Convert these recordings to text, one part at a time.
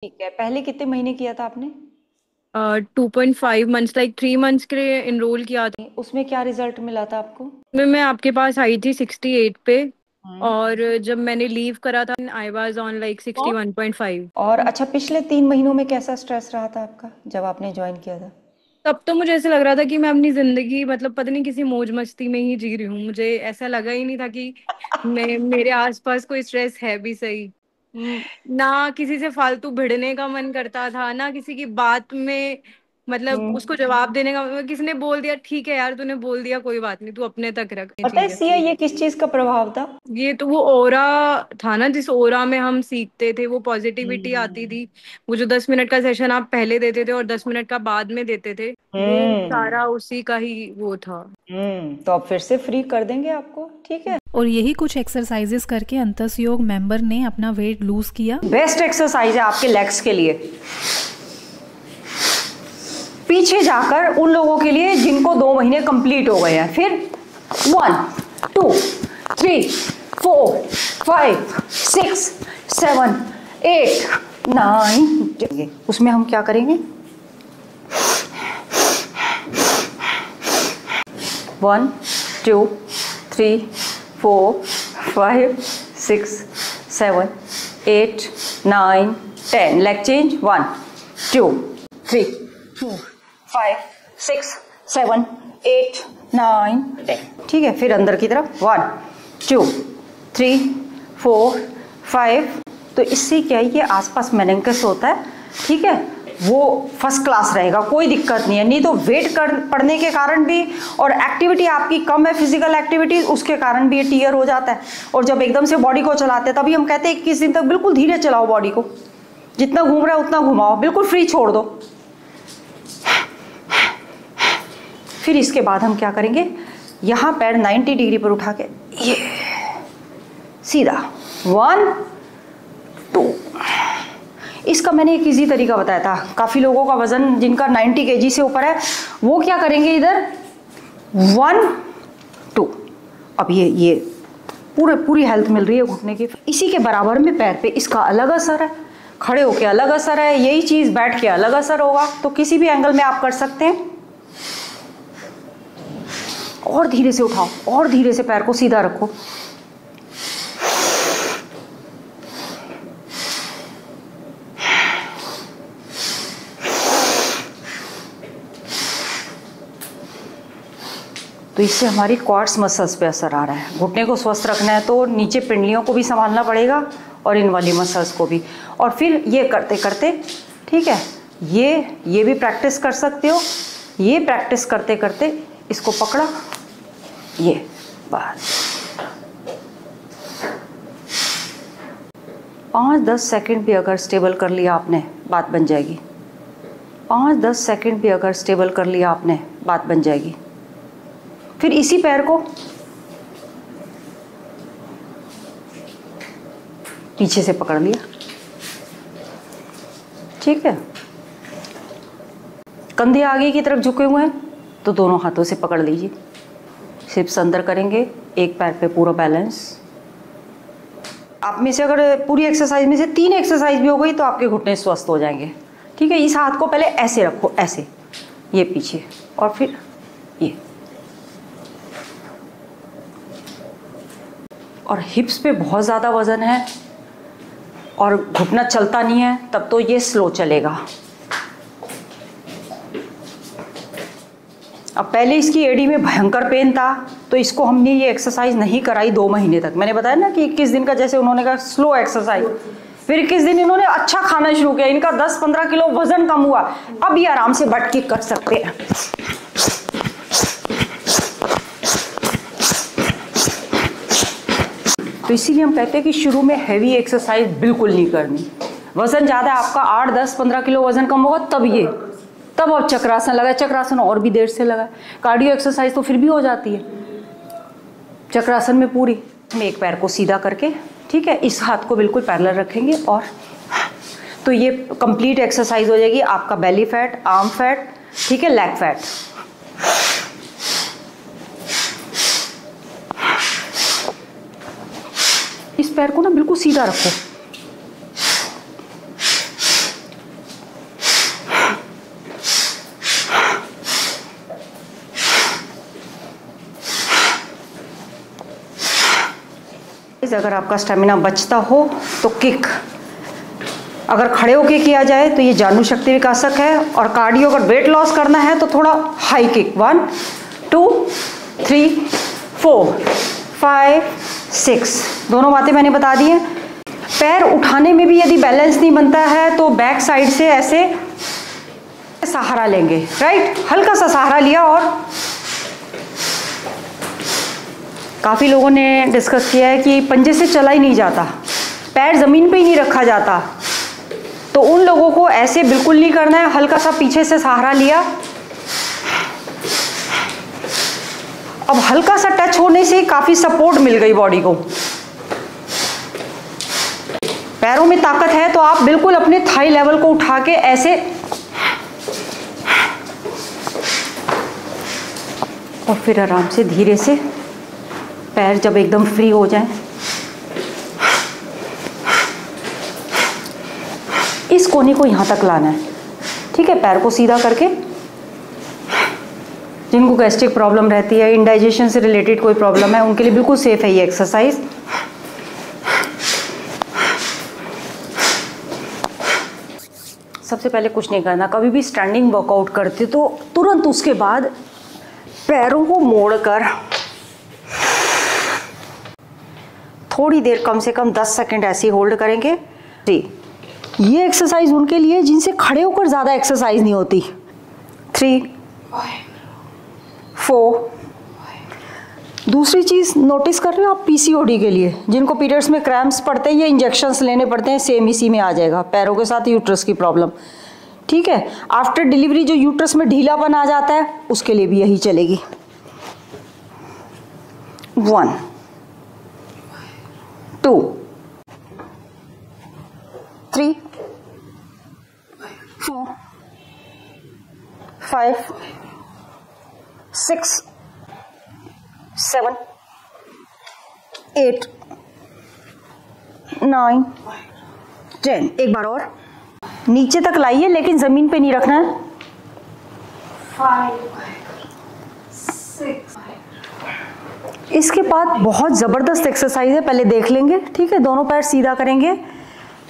ठीक है, पहले कितने महीने किया था आपने? 2.5 मंथ्स, लाइक 3 मंथ्स के लिए इनरोल किया था। उसमें क्या रिजल्ट मिला था आपको? मैं आपके पास आई थी 68 पे। हम्म। और जब मैंने लीव करा था आई वाज ऑन लाइक 61.5। और अच्छा, पिछले 3 महीनों में कैसा स्ट्रेस रहा था आपका जब आपने ज्वाइन किया था? तब तो मुझे ऐसे लग रहा था कि मैं अपनी जिंदगी मतलब पता नहीं किसी मौज मस्ती में ही जी रही हूँ। मुझे ऐसा लगा ही नहीं था कि मैं मेरे आसपास कोई स्ट्रेस है भी सही। ना किसी से फालतू भिड़ने का मन करता था, ना किसी की बात में मतलब हम्म। उसको जवाब देने का। किसी ने बोल दिया ठीक है यार, तूने बोल दिया कोई बात नहीं, तू अपने तक रख ये पता है चीजें। सिया, ये किस चीज का प्रभाव था? ये तो वो ओरा था ना, जिस ओरा में हम सीखते थे, वो पॉजिटिविटी आती हम्म। थी। वो जो 10 मिनट का सेशन आप पहले देते थे और 10 मिनट का बाद में देते थे, वो हम्म। सारा उसी का ही वो था। तो अब फिर से फ्री कर देंगे आपको, ठीक है। और यही कुछ एक्सरसाइजेस करके अंतस योग मेंबर ने अपना वेट लूज किया। बेस्ट एक्सरसाइज है आपके लेग्स के लिए, पीछे जाकर उन लोगों के लिए जिनको 2 महीने कंप्लीट हो गए हैं। फिर 1 2 3 4 5 6 7 8 9। उसमें हम क्या करेंगे? 1 2 3 4 5 6 7 8 9 10। Leg change. 1 2 3 4 5 6 7 8 9 10। ठीक है, फिर अंदर की तरफ 1 2 3 4 5। तो इससे क्या है, ये आसपास मेनिंकस होता है, ठीक है, वो फर्स्ट क्लास रहेगा, कोई दिक्कत नहीं है। नहीं तो वेट कर पड़ने के कारण भी और एक्टिविटी आपकी कम है, फिजिकल एक्टिविटी, उसके कारण भी ये टीयर हो जाता है। और जब एकदम से बॉडी को चलाते हैं तभी हम कहते हैं 21 दिन तक बिल्कुल धीरे चलाओ, बॉडी को जितना घूम रहा है उतना घुमाओ, बिल्कुल फ्री छोड़ दो। फिर इसके बाद हम क्या करेंगे, यहां पैर 90 डिग्री पर उठा के ये सीधा 1 2। इसका मैंने एक इजी तरीका बताया था। काफी लोगों का वजन जिनका 90 केजी से ऊपर है वो क्या करेंगे, इधर 1 2। अब ये पूरी हेल्थ मिल रही है घुटने की। इसी के बराबर में पैर पे इसका अलग असर है, खड़े होके अलग असर है, यही चीज बैठ के अलग असर होगा। तो किसी भी एंगल में आप कर सकते हैं। और धीरे से उठाओ, और धीरे से पैर को सीधा रखो। तो इससे हमारी क्वाड्स मसल्स पे असर आ रहा है। घुटने को स्वस्थ रखना है तो नीचे पिंडलियों को भी संभालना पड़ेगा और इन वाली मसल्स को भी। और फिर ये करते करते, ठीक है, ये भी प्रैक्टिस कर सकते हो। ये प्रैक्टिस करते करते इसको पकड़ा, ये बस 5-10 सेकंड भी अगर स्टेबल कर लिया आपने, बात बन जाएगी। 5-10 सेकंड भी अगर स्टेबल कर लिया आपने, बात बन जाएगी। फिर इसी पैर को पीछे से पकड़ लिया, ठीक है। कंधे आगे की तरफ झुके हुए हैं तो दोनों हाथों से पकड़ लीजिए, हिप्स अंदर करेंगे, एक पैर पे पूरा बैलेंस। आप में से अगर पूरी एक्सरसाइज में से 3 एक्सरसाइज भी हो गई तो आपके घुटने स्वस्थ हो जाएंगे, ठीक है। इस हाथ को पहले ऐसे रखो, ऐसे, ये पीछे, और फिर ये। और हिप्स पे बहुत ज़्यादा वजन है और घुटना चलता नहीं है, तब तो ये स्लो चलेगा। अब पहले इसकी एडी में भयंकर पेन था तो इसको हमने ये एक्सरसाइज नहीं कराई 2 महीने तक। मैंने बताया ना कि 21 दिन का, जैसे उन्होंने कहा स्लो एक्सरसाइज। फिर 21 दिन इन्होंने अच्छा खाना शुरू किया, इनका 10-15 किलो वजन कम हुआ। अब ये आराम से बैठ के कर सकते हैं। तो इसीलिए हम कहते हैं कि शुरू में हैवी एक्सरसाइज बिल्कुल नहीं करनी। वजन ज़्यादा है आपका, 8-10-15 किलो वजन कम होगा तब आप चक्रासन लगाए। चक्रासन और भी देर से लगाए। कार्डियो एक्सरसाइज तो फिर भी हो जाती है चक्रासन में पूरी। हम एक पैर को सीधा करके, ठीक है, इस हाथ को बिल्कुल पैरेलल रखेंगे और तो ये कंप्लीट एक्सरसाइज हो जाएगी। आपका बेली फैट, आर्म फैट, ठीक है, लेग फैट। इस पैर को ना बिल्कुल सीधा रखो, अगर आपका स्टेमिना बचता हो तो किक, अगर खड़े होके किया जाए तो ये जानू शक्ति विकासक है, और कार्डियो अगर वेट लॉस करना है तो थोड़ा हाई किक। 1 2 3 4 5 6, दोनों बातें मैंने बता दी हैं। पैर उठाने में भी यदि बैलेंस नहीं बनता है तो बैक साइड से ऐसे सहारा लेंगे, राइट, हल्का सा सहारा लिया। और काफ़ी लोगों ने डिस्कस किया है कि पंजे से चला ही नहीं जाता, पैर ज़मीन पे ही नहीं रखा जाता, तो उन लोगों को ऐसे बिल्कुल नहीं करना है, हल्का सा पीछे से सहारा लिया। अब हल्का सा टच होने से काफ़ी सपोर्ट मिल गई बॉडी को, पैरों में ताकत है तो आप बिल्कुल अपने थाई लेवल को उठा के ऐसे, और फिर आराम से धीरे से पैर जब एकदम फ्री हो जाएं, इस कोने को यहाँ तक लाना है, ठीक है, पैर को सीधा करके। जिनको गैस्ट्रिक प्रॉब्लम रहती है, इंडाइजेशन से रिलेटेड कोई प्रॉब्लम है, उनके लिए बिल्कुल सेफ है ये एक्सरसाइज। सबसे पहले कुछ नहीं करना, कभी भी स्टैंडिंग वर्कआउट करते तो तुरंत उसके बाद पैरों को मोड़कर थोड़ी देर, कम से कम 10 सेकंड ऐसे ही होल्ड करेंगे। ये एक्सरसाइज उनके लिए जिनसे खड़े होकर ज़्यादा एक्सरसाइज नहीं होती। 3 4। दूसरी चीज़ नोटिस कर रहे हो आप, पीसीओडी के लिए जिनको पीरियड्स में क्रैम्प्स पड़ते हैं या इंजेक्शंस लेने पड़ते हैं, सेम इसी में आ जाएगा, पैरों के साथ यूट्रस की प्रॉब्लम, ठीक है। आफ्टर डिलीवरी जो यूट्रस में ढीलापन आ जाता है, उसके लिए भी यही चलेगी। 1 2 3 4 5 6 7 8 9 10। एक बार और नीचे तक लाइए, लेकिन जमीन पे नहीं रखना है। 5 6। इसके बाद बहुत ज़बरदस्त एक्सरसाइज है, पहले देख लेंगे, ठीक है। दोनों पैर सीधा करेंगे।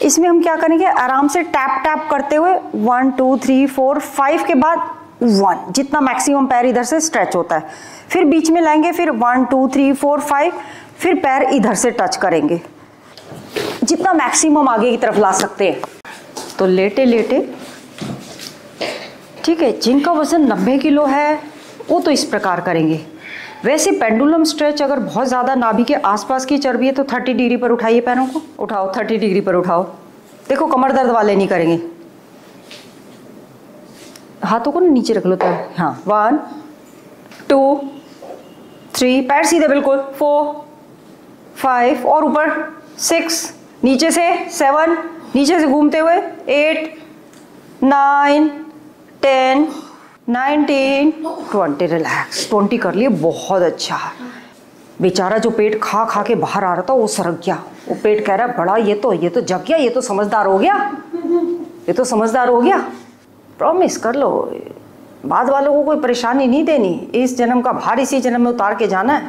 इसमें हम क्या करेंगे, आराम से टैप टैप करते हुए 1 2 3 4 5 के बाद 1, जितना मैक्सिमम पैर इधर से स्ट्रेच होता है, फिर बीच में लाएंगे, फिर 1 2 3 4 5, फिर पैर इधर से टच करेंगे, जितना मैक्सिमम आगे की तरफ ला सकते हैं। तो लेटे लेटे, ठीक है। जिनका वजन 90 किलो है वो तो इस प्रकार करेंगे। वैसे पेंडुलम स्ट्रेच अगर बहुत ज़्यादा नाभि के आसपास की चर्बी है तो 30 डिग्री पर उठाइए, पैरों को उठाओ, 30 डिग्री पर उठाओ। देखो कमर दर्द वाले नहीं करेंगे, हाथों को नीचे रख लो तब। हाँ, 1 2 3, पैर सीधे बिल्कुल, 4 5, और ऊपर 6, नीचे से 7, नीचे से घूमते हुए 8 9 10 19 20। रिलैक्स, 20 कर लिए, बहुत अच्छा। बेचारा जो पेट खा खा के बाहर आ रहा था वो सरक गया, वो पेट कह रहा है बड़ा, ये तो जग गया, ये तो समझदार हो गया, ये तो समझदार हो गया। प्रॉमिस कर लो, बाद वालों को कोई परेशानी नहीं देनी, इस जन्म का भार इसी जन्म में उतार के जाना है।